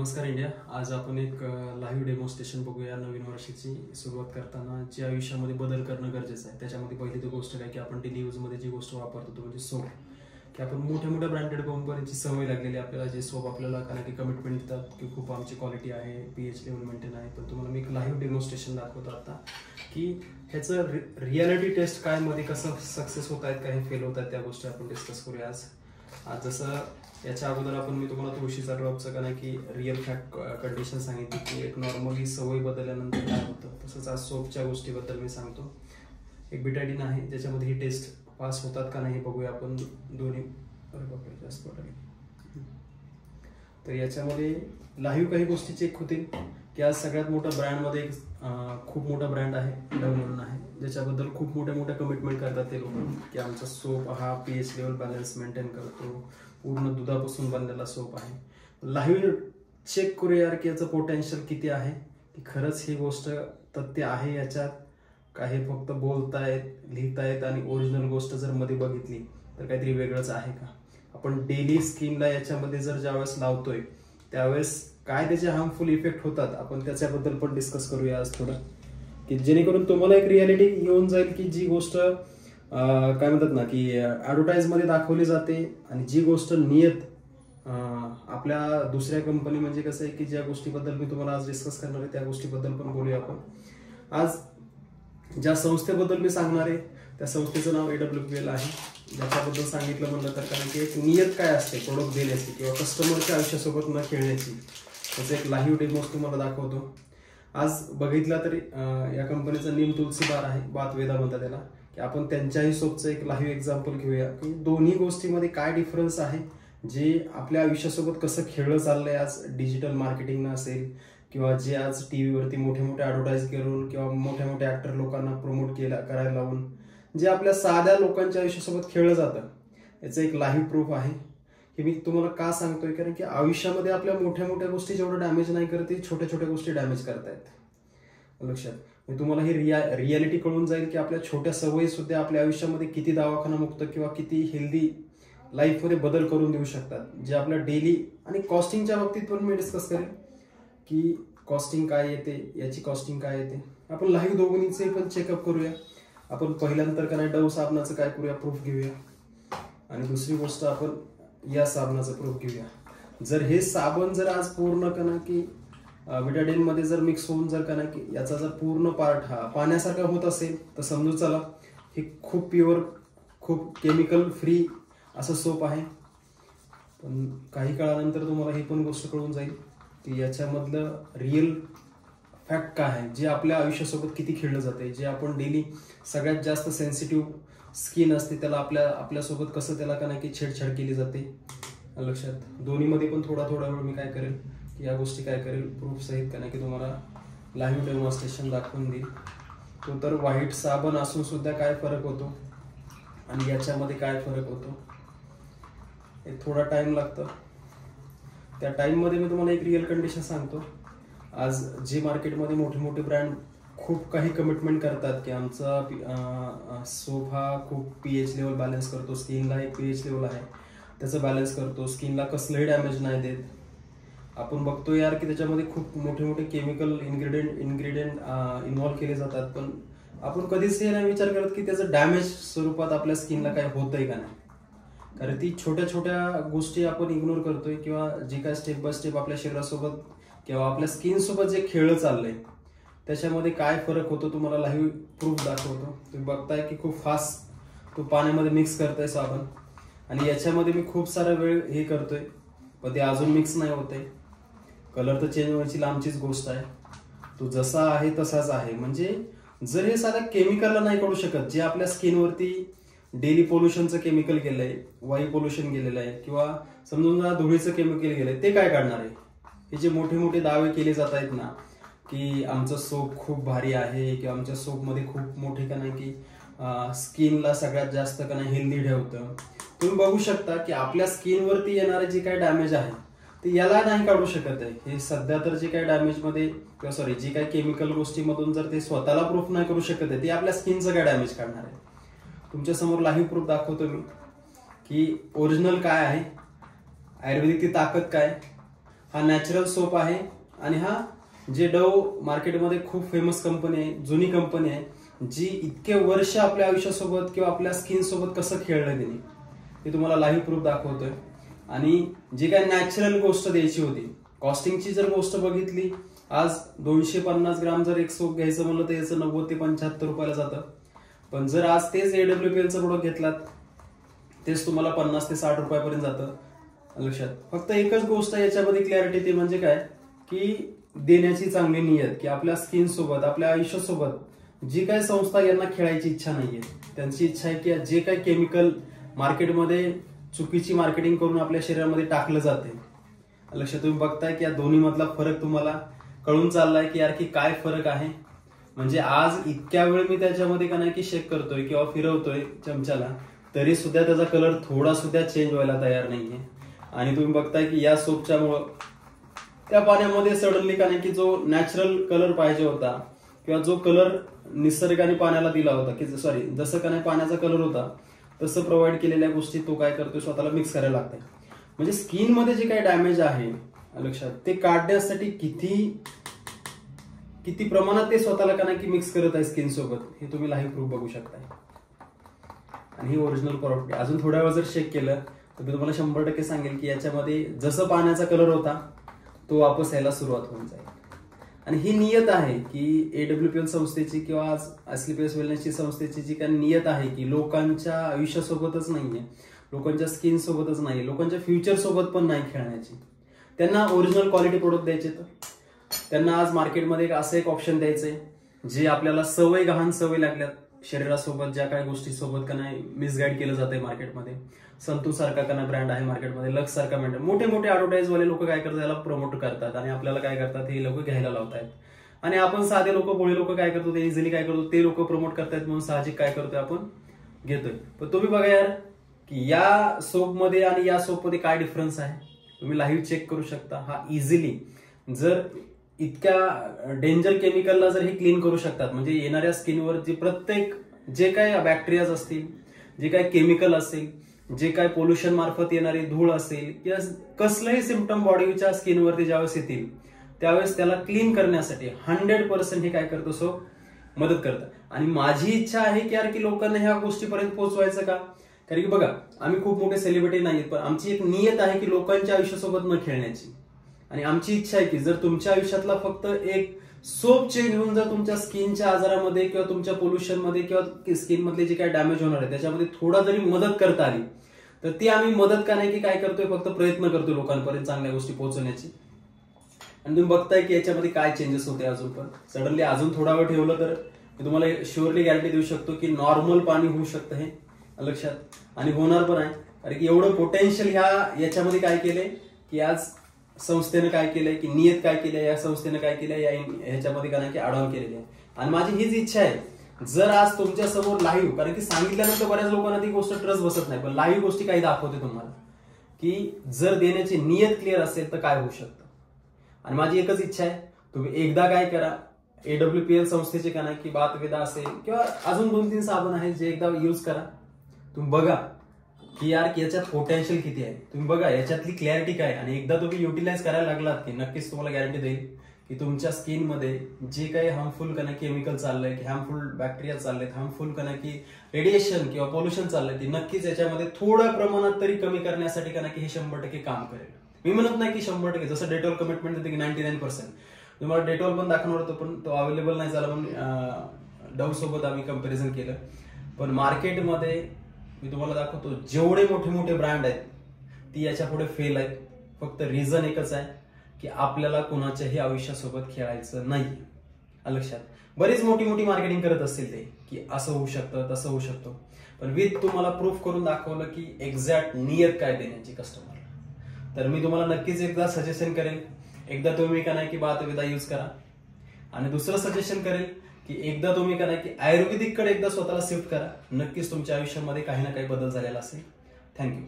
नमस्कार इंडिया. आज आपण एक लाईव्ह डेमॉन्स्ट्रेशन बघूया. नवीन वर्षाची सुरुवात करताना जे आयुष्यामध्ये बदल करणं गरजेचं आहे त्याच्यामध्ये पहिली तर गोष्ट काय की आपण डेली यूजमध्ये जी गोष्ट वापरतो तो म्हणजे सोप. की आपण मोठ्या मोठ्या ब्रँडेड कंपनीची सवय लागलेली आपल्याला, जे सोप आपल्याला कारण की कमिटमेंट देतात की खूप आमची क्वालिटी आहे, पीएच लेवल मेंटेन आहे. पण तुम्हाला मी एक लाईव्ह डेमॉन्स्ट्रेशन दाखवतो आता की ह्याचं रियालिटी टेस्ट काय मध्ये कसं सक्सेस होत आहेत, काही फेल होत आहेत, त्या गोष्टी आपण डिस्कस करूया आज. जसं याच्या अगोदर आपण मी तुम्हाला तुळशीचा ड्रॉपचं का नाही की रिअल फॅक्ट कंडिशन सांगितली की एक नॉर्मली सवय बदलल्यानंतर काय होतं, तसंच आज सोपच्या गोष्टीबद्दल मी सांगतो. एक बिटाडीन आहे ज्याच्यामध्ये ही टेस्ट पास होतात का नाही हे बघूया आपण दोन्ही. अरे बापरे, जास्त वाटले. तर याच्यामध्ये लाईव्ह काही गोष्टी चेक होतील की आज सगळ्यात मोठा ब्रँडमध्ये एक खूप मोठा ब्रँड आहे, डव म्हणून आहे, ज्याच्याबद्दल खूप मोठ्या मोठ्या कमिटमेंट करतात ते लोक की आमचा सोप हा पीएच लेवल बॅलन्स मेंटेन करतो, पूर्ण दुधापासून बनलेला सोप आहे. लाईव्ह चेक करूया यार की याचं पोटेन्शियल किती आहे, की खरंच ही गोष्ट तथ्य आहे याच्यात, काही फक्त बोलतायत लिहितायत आणि ओरिजिनल गोष्ट जर मध्ये बघितली तर काहीतरी वेगळंच आहे का. आपण डेली स्किनला याच्यामध्ये जर ज्यावेळेस लावतोय त्यावेळेस काय त्याचे हार्मफुल इफेक्ट होतात आपण त्याच्याबद्दल पण डिस्कस करूया आज थोडं, की जेणेकरून तुम्हाला एक रियालिटी येऊन जाईल की जी गोष्ट काय म्हणतात ना की ऍडव्हर्टाइज मध्ये दाखवली जाते आणि जी गोष्ट नियत आपल्या दुसऱ्या कंपनी म्हणजे कसं आहे की ज्या गोष्टीबद्दल मी तुम्हाला आज डिस्कस करणार आहे त्या गोष्टीबद्दल पण बोलूया आपण. आज ज्या संस्थेबद्दल मी सांगणार आहे त्या संस्थेचं नाव AWPL आहे. ज्याच्याबद्दल सांगितलं म्हणलं तर कारण की एक नियत काय असते प्रोडक्ट देण्याची किंवा कस्टमरच्या आयुष्यासोबत न खेळण्याची, त्याचं एक लाईव्ह डेमोस तुम्हाला दाखवतो. आज बघितला तरी या कंपनीचा नीम तुलसी बार आहे, बात वेदा म्हणतात त्याला, की आपण त्यांच्याही सोबतचं एक लाईव्ह एक्झाम्पल घेऊया की दोन्ही गोष्टीमध्ये काय डिफरन्स आहे, जे आपल्या आयुष्यासोबत कसं खेळलं चाललंय आज डिजिटल मार्केटिंग असेल किंवा जे आज टीव्हीवरती मोठे मोठे ऍडव्हर्टाईज करून किंवा मोठ्या मोठ्या ऍक्टर लोकांना प्रमोट करायला लावून जे आपल्या साध्या लोकांच्या आयुष्यासोबत खेळलं जातं, याचं एक लाईव्ह प्रूफ आहे. हे मी तुम्हाला का सांगतोय कारण की आयुष्यामध्ये आपल्या मोठ्या मोठ्या गोष्टी जेवढं डॅमेज नाही करत, छोट्या छोट्या गोष्टी डॅमेज करतायत. लक्षात तुम्हाला ही रियालिटी कळून जाईल की आपल्या छोट्या सवयी सुद्धा आपल्या आयुष्यामध्ये किती दवाखाना मुक्त किंवा किती हेल्दी लाईफमध्ये बदल करून देऊ शकतात, जे आपल्या डेली आणि कॉस्टिंगच्या बाबतीत पण मी डिस्कस करेन की कॉस्टिंग काय येते, याची कॉस्टिंग काय येते. आपण लाईव्ह दोघांचे पण चेकअप करूया. आपण पहिल्यानंतर का नाही डव साबणाचं काय करूया, प्रूफ घेऊया, आणि दुसरी गोष्ट आपण या साबणाचं प्रूफ घेऊया. जर हे साबण जर आज पूर्ण का ना की विटाडीन मध्ये जर मिक्स होऊन जर का ना की याचा जर पूर्ण पार्ट हा पाण्यासारखा होत असेल तर समजू चला हे खूप प्युअर खूप केमिकल फ्री असं सोप आहे. पण काही काळानंतर तुम्हाला ही पण गोष्ट कळून जाईल की याच्यामधलं रिअल फॅक्ट काय आहे, जे आपल्या आयुष्यासोबत किती खेळलं जाते, जे आपण डेली सगळ्यात जास्त सेन्सिटिव्ह स्किन असते त्याला आपल्यासोबत कसं त्याला का नाही की छेडछाड केली जाते. लक्षात दोन्हीमध्ये पण थोडा वेळ मी काय करेल की या गोष्टी काय करेल प्रूफ सहित का नाही की तुम्हाला लाईव्ह डेमॉन्स्ट्रेशन दाखवून देईल. तो तर व्हाईट साबण असून सुद्धा काय फरक होतो आणि याच्यामध्ये काय फरक होतो, एक थोडा टाइम लागतं. त्या टाइममध्ये मी तुम्हाला एक रिअल कंडिशन सांगतो. आज जे मार्केटमध्ये मोठे मोठे ब्रँड खूप काही कमिटमेंट करतात की आमचा सोप हा खूप पीएच लेवल बॅलन्स करतो, स्किनला एक पीएच लेवल आहे त्याचं बॅलन्स करतो, स्किनला कसलंही डॅमेज नाही देत. आपण बघतो यार की त्याच्यामध्ये खूप मोठे मोठे केमिकल इन्ग्रेडियंट इन्व्हॉल्व्ह केले जातात, पण आपण कधीच हे नाही विचार करत की त्याचं डॅमेज स्वरूपात आपल्या स्किनला काय होतंय का नाही. कारण ती छोट्या छोट्या गोष्टी आपण इग्नोर करतोय किंवा जे काय स्टेप बाय स्टेप आपल्या शरीरासोबत किंवा आपल्या स्किन सोबत जे खेळलं चाललंय त्याच्यामध्ये काय फरक होतो तुम्हाला लाईव्ह प्रूफ दाखवतो. तुम्ही बघताय की खूप फास्ट तो पाण्यामध्ये मिक्स करताय साबण आणि याच्यामध्ये मी खूप सारा वेळ हे करतोय पण ते अजून मिक्स नाही होतंय. कलर तर चेंज व्हायची लांबचीच गोष्ट आहे, तो जसा आहे तसाच आहे. म्हणजे जर हे साध्या केमिकलला नाही कळू शकत, जे आपल्या स्किनवरती डेली पोल्युशनचं केमिकल गेलंय, वायू पोल्युशन गेलेलं आहे किंवा समजून जा धुळीचं केमिकल गेलंय, ते काय काढणार आहे. हे जे मोठे मोठे दावे केले जात आहेत ना की आमचं सोप खूप भारी आहे किंवा आमच्या सोपमध्ये खूप मोठे का नाही की स्किनला सगळ्यात जास्त का नाही हेल्दी ठेवतं, तुम्ही बघू शकता की आपल्या स्किनवरती येणारे जे काही डॅमेज आहे ते याला नाही काढू शकत आहे. हे सध्या तर जे काही डॅमेजमध्ये किंवा सॉरी जे काही केमिकल गोष्टीमधून जर ते स्वतःला प्रूफ नाही करू शकत आहे ते आपल्या स्किनचं काय डॅमेज काढणार आहे. तुमच्या समोर लाईव्ह प्रूफ दाखवतो मी की ओरिजिनल काय आहे, आयुर्वेदिक ती ताकद काय. हा नॅचरल सोप आहे आणि हा जे डव मार्केटमध्ये खूप फेमस कंपनी आहे, जुनी कंपनी आहे, जी इतके वर्ष आपल्या आयुष्यासोबत किंवा आपल्या स्किन सोबत कसं खेळलंय त्यांनी, ते तुम्हाला लाईव्ह प्रूफ दाखवतोय. आणि जी काय नॅचरल गोष्ट द्यायची होती, कॉस्टिंगची जर गोष्ट बघितली, आज 250 ग्राम जर एक सोप घ्यायचं म्हणलं तर याचं 90 ते 75 रुपयाला जातं. पण जर आज तेच AWPLचं प्रोडक्ट घेतलात तेच तुम्हाला 50 ते 60 रुपयापर्यंत जातं. लक्षात फक्त एकच गोष्ट याच्यामध्ये क्लॅरिटी, ते म्हणजे काय की देण्याची चांगली नियत, की आपल्या स्किन सोबत आपल्या आयुष्यासोबत जी काही संस्था यांना खेळायची इच्छा नाहीये, त्यांची इच्छा आहे की जे काही केमिकल मार्केटमध्ये चुकीची मार्केटिंग करून आपल्या शरीरामध्ये टाकलं जाते. लक्षात तुम्ही बघताय की या दोन्ही मधला फरक तुम्हाला कळून चाललाय की यार की काय फरक आहे. म्हणजे आज इतक्या वेळ मी त्याच्यामध्ये का नाही की शेक करतोय किंवा फिरवतोय चमच्याला, तरी सुद्धा त्याचा कलर थोडा सुद्धा चेंज व्हायला तयार नाहीये. आणि तुम्ही बघताय की या सोपच्यामुळं त्या पाण्यामध्ये सडनली का नाही की जो नॅचरल कलर पाहिजे होता किंवा जो कलर निसर्गाने पाण्याला दिला होता, की सॉरी जसं का नाही पाण्याचा कलर होता तसं प्रोव्हाइड केलेल्या गोष्टी तो काय करतोय, स्वतःला मिक्स करायला लागतंय. म्हणजे स्किन मध्ये जे काही डॅमेज आहे लक्षात, ते काढण्यासाठी किती प्रमाणात ते स्वतःला का नाही की मिक्स करत आहे स्किन सोबत, हे तुम्ही लाईव्ह प्रूफ बघू शकताय. आणि ही ओरिजिनल प्रॉडक्ट. अजून थोड्या वेळ जर चेक केलं तर मी तुम्हाला 100% सांगेल की याच्यामध्ये जसं पाण्याचा कलर होता तो वापस यायला सुरुवात होऊन जाईल. आणि ही नियत आहे की AWPL संस्थेची किंवा आज SLPS वेलनेसची संस्थेची जी काही नियत आहे की लोकांच्या आयुष्यासोबतच नाहीये, लोकांच्या स्किन सोबतच नाही, लोकांच्या फ्युचर सोबत पण नाही खेळण्याची. त्यांना ओरिजिनल क्वालिटी प्रोडक्ट द्यायचे, तर त्यांना आज मार्केटमध्ये असं एक ऑप्शन द्यायचंय जे आपल्याला गहाण सवय लागल्यात शरीरासोबत, ज्या काही गोष्टी सोबत का नाही मिसगाईड केलं जातंय मार्केटमध्ये. संतूर सारखा का ब्रँड आहे मार्केटमध्ये, लक्स सारखा ब्रँड, मोठे मोठे ऍडव्हर्टाईज वाले लोक काय करतात, याला प्रमोट करतात आणि आपल्याला काय करतात, हे लोक घ्यायला लावतात. आणि आपण साधे लोक, भोळे लोक काय करतो, ते इझिली काय करतो, ते लोक प्रमोट करतायत म्हणून साहजिक काय करतोय आपण घेतोय. पण तुम्ही बघा यार की या सोपमध्ये आणि या सोपमध्ये काय डिफरन्स आहे, तुम्ही लाईव्ह चेक करू शकता. हा इझिली जर इतक्या डेंजर केमिकलला जर हे क्लीन करू शकतात, म्हणजे येणाऱ्या स्किनवर जे प्रत्येक जे काय बॅक्टेरियाज असतील, जे काय केमिकल असेल, जे काय पोल्युशन मार्फत येणारी धूळ असेल किंवा कसलंही सिम्पटम बॉडीच्या स्किनवरती ज्यावेळेस येतील त्यावेळेस त्याला क्लीन करण्यासाठी 100% हे काय करतो, सो मदत करतं. आणि माझी इच्छा आहे की यार की लोकांना ह्या गोष्टीपर्यंत पोहोचवायचं का, कारण की बघा आम्ही खूप मोठे सेलिब्रिटी नाहीत, पण आमची एक नियत आहे की लोकांच्या आयुष्यासोबत न खेळण्याची. आणि आमची इच्छा आहे की जर तुमच्या आयुष्यातला फक्त एक सोप चेंज घेऊन जर तुमच्या स्किनच्या आजारामध्ये किंवा तुमच्या पोल्युशनमध्ये किंवा स्किन मधले जे काही डॅमेज होणार आहे त्याच्यामध्ये थोडा जरी मदत करता आली, तर ती आम्ही मदत का नाही की काय करतोय, फक्त प्रयत्न करतोय लोकांपर्यंत चांगल्या गोष्टी पोहोचवण्याची. आणि तुम्ही बघताय की याच्यामध्ये काय चेंजेस होते. अजून पण सडनली अजून थोडा वेळ ठेवलं तर मी तुम्हाला शुअरली गॅरंटी देऊ शकतो की नॉर्मल पाणी होऊ शकतं हे लक्षात, आणि होणार पण आहे. कारण की एवढं पोटेन्शियल याच्यामध्ये काय केलंय की आज संस्थेनं काय केलंय, की नियत काय केलंय, या संस्थेनं काय केलंय, ह्याच्यामध्ये काय नाही की आढावा केलेली आहे. आणि माझी हीच इच्छा आहे, जर आज तुमच्या समोर लाईव्ह, कारण की सांगितल्यानंतर बऱ्याच लोकांना ती गोष्ट ट्रस्ट बसत नाही, पण लाईव्ह गोष्टी काही दाखवते तुम्हाला की जर देण्याची नियत क्लिअर असेल तर काय होऊ शकतं. आणि माझी एकच इच्छा आहे, तुम्ही एकदा काय करा, AWPL संस्थेचे का नाही की बातवेदा असेल किंवा अजून 2-3 साबण आहेत जे एकदा युज करा. तुम्ही बघा की यार याच्यात पोटेन्शियल किती आहे, तुम्ही बघा याच्यातली क्लॅरिटी काय. आणि एकदा तुम्ही युटिलाइज करायला लागलात की नक्कीच तुम्हाला गॅरंटी देईल की तुमच्या स्किनमध्ये जे काही हार्मफुल का नाही केमिकल चाललंय, की हार्मफुल बॅक्टेरिया चाललेत, हार्मफुल का नाही की रेडिएशन किंवा पोल्युशन चाललंय, ती नक्कीच याच्यामध्ये थोड्या प्रमाणात तरी कमी करण्यासाठी का नाही की हे 100% काम करेल. मी म्हणत नाही की 100%, जसं डेटॉल कमिटमेंट देते की 99%. तुम्हाला डेटॉल पण दाखवणार होतो पण तो अवेलेबल नाही झाला म्हणून डव सोबत आम्ही कंपॅरिझन केलं. पण मार्केटमध्ये मी तुम्हाला दाखवतो जेवढे मोठे मोठे ब्रँड आहेत ती याच्या पुढे फेल आहेत. फक्त रिझन एकच आहे की आपल्याला कोणाच्याही आयुष्यासोबत खेळायचं नाही. लक्षात, बरीच मोठी मोठी मार्केटिंग करत असतील ते की असं होऊ शकतं तसं होऊ शकतं, पण विथ तुम्हाला प्रूफ करून दाखवलं की एक्झॅक्ट नियत काय देण्याची कस्टमरला. तर मी तुम्हाला नक्कीच एकदा सजेशन करेल, एकदा तुम्ही का नाही की बातवेदा यूज करा. आणि दुसरं सजेशन करेल की एकदा तुम्ही का नाही की आयुर्वेदिक कडे एकदा स्वतःला शिफ्ट करा. नक्कीच तुमच्या आयुष्यामध्ये काही ना काही बदल झालेला असेल. थँक्यू.